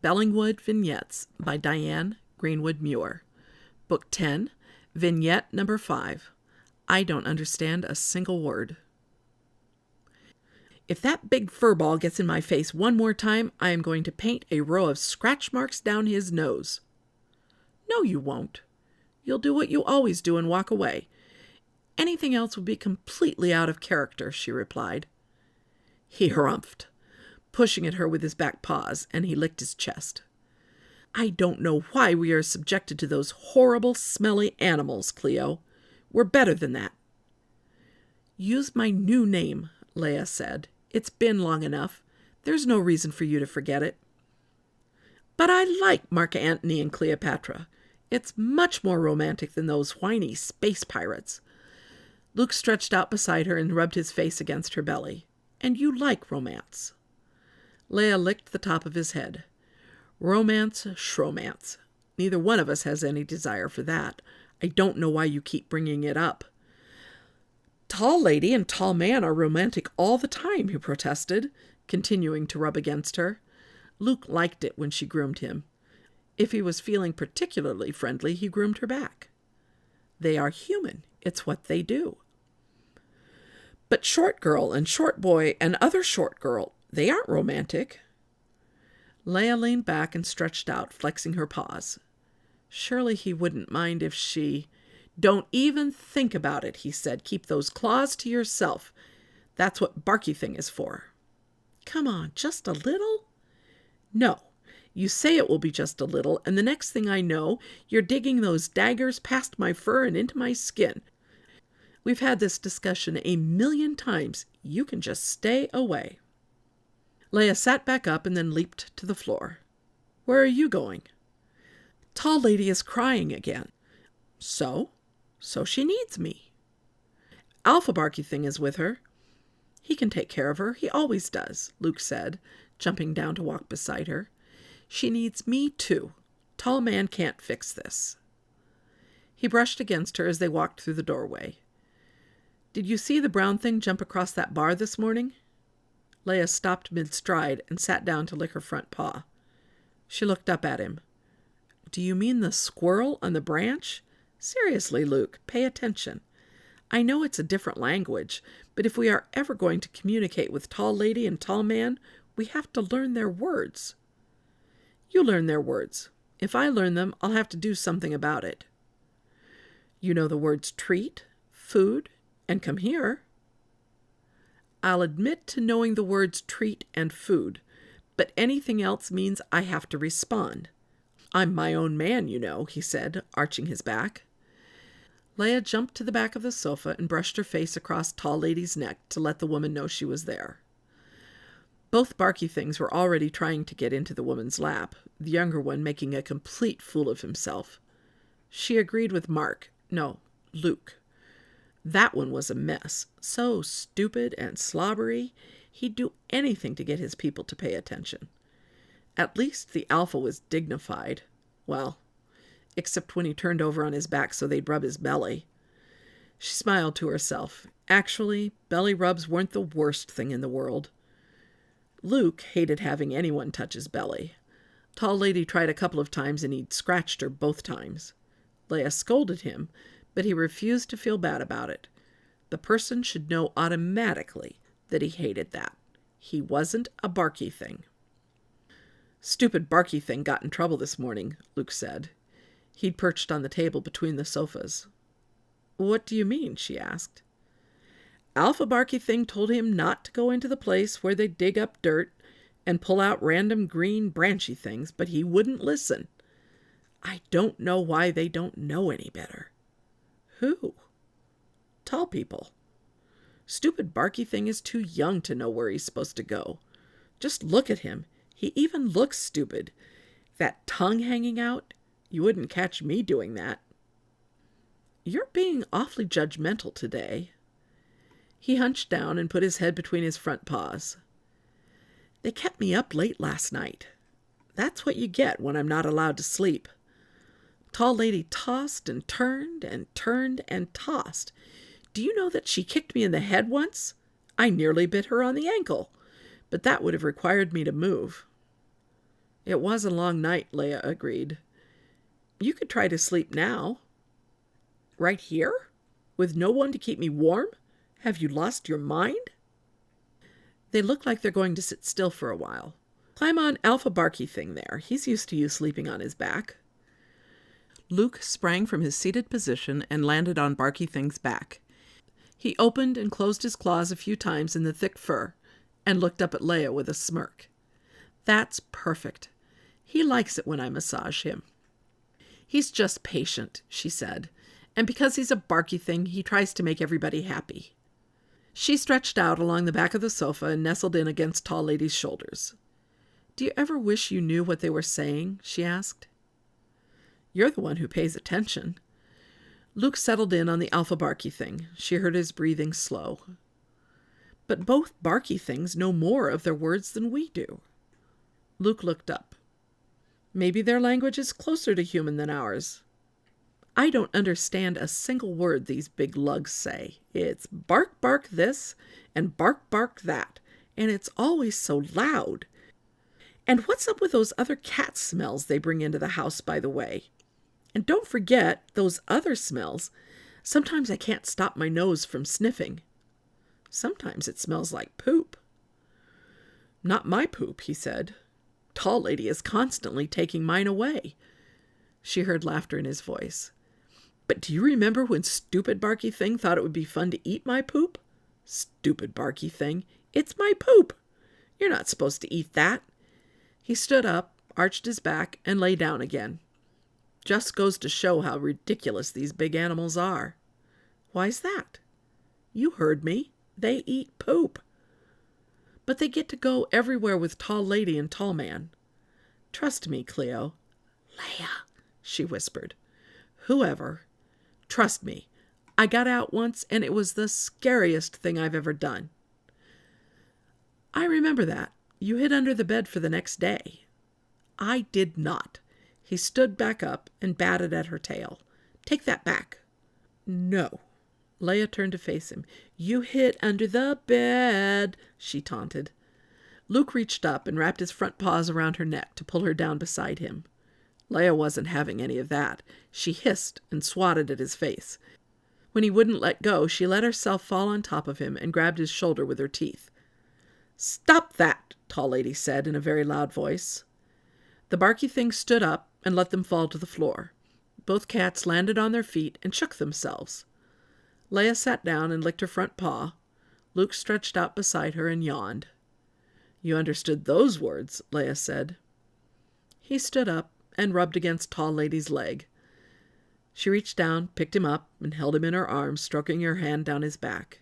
Bellingwood Vignettes by Diane Greenwood Muir. Book 10, Vignette number 5. I don't understand a single word. If that big furball gets in my face one more time, I am going to paint a row of scratch marks down his nose. No, you won't. You'll do what you always do and walk away. Anything else would be completely out of character, she replied. He harumphed, pushing at her with his back paws, and he licked his chest. I don't know why we are subjected to those horrible, smelly animals, Cleo. We're better than that. Use my new name, Leah said. It's been long enough. There's no reason for you to forget it. But I like Mark Antony and Cleopatra. It's much more romantic than those whiny space pirates. Luke stretched out beside her and rubbed his face against her belly. And you like romance. Leah licked the top of his head. Romance, shromance. Neither one of us has any desire for that. I don't know why you keep bringing it up. Tall lady and tall man are romantic all the time, he protested, continuing to rub against her. Luke liked it when she groomed him. If he was feeling particularly friendly, he groomed her back. They are human. It's what they do. But short girl and short boy and other short girl, they aren't romantic. Leah leaned back and stretched out, flexing her paws. Surely he wouldn't mind if she... Don't even think about it, he said. Keep those claws to yourself. That's what barky thing is for. Come on, just a little? No, you say it will be just a little, and the next thing I know, you're digging those daggers past my fur and into my skin. We've had this discussion 1,000,000 times. You can just stay away. Leah sat back up and then leaped to the floor. Where are you going? Tall lady is crying again. So she needs me. Alpha Barky Thing is with her. He can take care of her. He always does, Luke said, jumping down to walk beside her. She needs me too. Tall man can't fix this. He brushed against her as they walked through the doorway. Did you see the brown thing jump across that bar this morning? Leah stopped mid-stride and sat down to lick her front paw. She looked up at him. Do you mean the squirrel on the branch? Seriously, Luke, pay attention. I know it's a different language, but if we are ever going to communicate with tall lady and tall man, we have to learn their words. You learn their words. If I learn them, I'll have to do something about it. You know the words treat, food, and come here. I'll admit to knowing the words treat and food, but anything else means I have to respond. I'm my own man, you know, he said, arching his back. Leah jumped to the back of the sofa and brushed her face across tall lady's neck to let the woman know she was there. Both barky things were already trying to get into the woman's lap, the younger one making a complete fool of himself. She agreed with Luke. That one was a mess, so stupid and slobbery, he'd do anything to get his people to pay attention. At least the alpha was dignified. Well, except when he turned over on his back so they'd rub his belly. She smiled to herself. Actually, belly rubs weren't the worst thing in the world. Luke hated having anyone touch his belly. Tall lady tried a couple of times and he'd scratched her both times. Leah scolded him, but he refused to feel bad about it. The person should know automatically that he hated that. He wasn't a barky thing. Stupid barky thing got in trouble this morning, Luke said. He'd perched on the table between the sofas. What do you mean? She asked. Alpha Barky Thing told him not to go into the place where they dig up dirt and pull out random green branchy things, but he wouldn't listen. I don't know why they don't know any better. Who? Tall people. Stupid Barky Thing is too young to know where he's supposed to go. Just look at him. He even looks stupid. That tongue hanging out, you wouldn't catch me doing that. You're being awfully judgmental today. He hunched down and put his head between his front paws. They kept me up late last night. That's what you get when I'm not allowed to sleep. Tall lady tossed and turned and turned and tossed. Do you know that she kicked me in the head once? I nearly bit her on the ankle, but that would have required me to move. It was a long night, Leia agreed. You could try to sleep now. Right here? With no one to keep me warm? Have you lost your mind? They look like they're going to sit still for a while. Climb on Alpha Barky thing there. He's used to you sleeping on his back. Luke sprang from his seated position and landed on Barky Thing's back. He opened and closed his claws a few times in the thick fur and looked up at Leia with a smirk. That's perfect. He likes it when I massage him. He's just patient, she said, and because he's a Barky Thing, he tries to make everybody happy. She stretched out along the back of the sofa and nestled in against Tall Lady's shoulders. Do you ever wish you knew what they were saying? She asked. You're the one who pays attention. Luke settled in on the Alpha Barky Thing. She heard his breathing slow. But both Barky Things know more of their words than we do. Luke looked up. Maybe their language is closer to human than ours. I don't understand a single word these big lugs say. It's bark, bark this, and bark, bark that, and it's always so loud. And what's up with those other cat smells they bring into the house, by the way? And don't forget those other smells. Sometimes I can't stop my nose from sniffing. Sometimes it smells like poop. Not my poop, he said. Tall Lady is constantly taking mine away. She heard laughter in his voice. But do you remember when stupid Barky Thing thought it would be fun to eat my poop? Stupid Barky Thing. It's my poop. You're not supposed to eat that. He stood up, arched his back, and lay down again. Just goes to show how ridiculous these big animals are. Why's that? You heard me. They eat poop. But they get to go everywhere with Tall Lady and Tall Man. Trust me, Cleo. Leia, she whispered. Whoever. Trust me. I got out once, and it was the scariest thing I've ever done. I remember that. You hid under the bed for the next day. I did not. He stood back up and batted at her tail. Take that back. No. Leia turned to face him. You hid under the bed, she taunted. Luke reached up and wrapped his front paws around her neck to pull her down beside him. Leia wasn't having any of that. She hissed and swatted at his face. When he wouldn't let go, she let herself fall on top of him and grabbed his shoulder with her teeth. Stop that, Tall Lady said in a very loud voice. The Barky Thing stood up and let them fall to the floor. Both cats landed on their feet and shook themselves. Leia sat down and licked her front paw. Luke stretched out beside her and yawned. You understood those words, Leia said. He stood up and rubbed against Tall Lady's leg. She reached down, picked him up, and held him in her arms, stroking her hand down his back.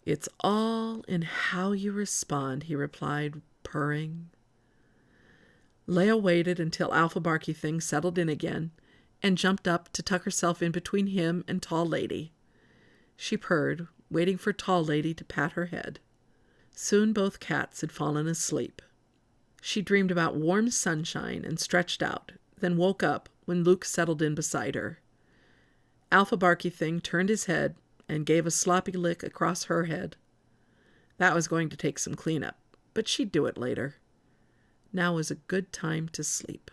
It's all in how you respond, he replied, purring. Leia waited until Alpha Barky Thing settled in again and jumped up to tuck herself in between him and Tall Lady. She purred, waiting for Tall Lady to pat her head. Soon both cats had fallen asleep. She dreamed about warm sunshine and stretched out, then woke up when Luke settled in beside her. Alpha Barky Thing turned his head and gave a sloppy lick across her head. That was going to take some cleanup, but she'd do it later. Now was a good time to sleep.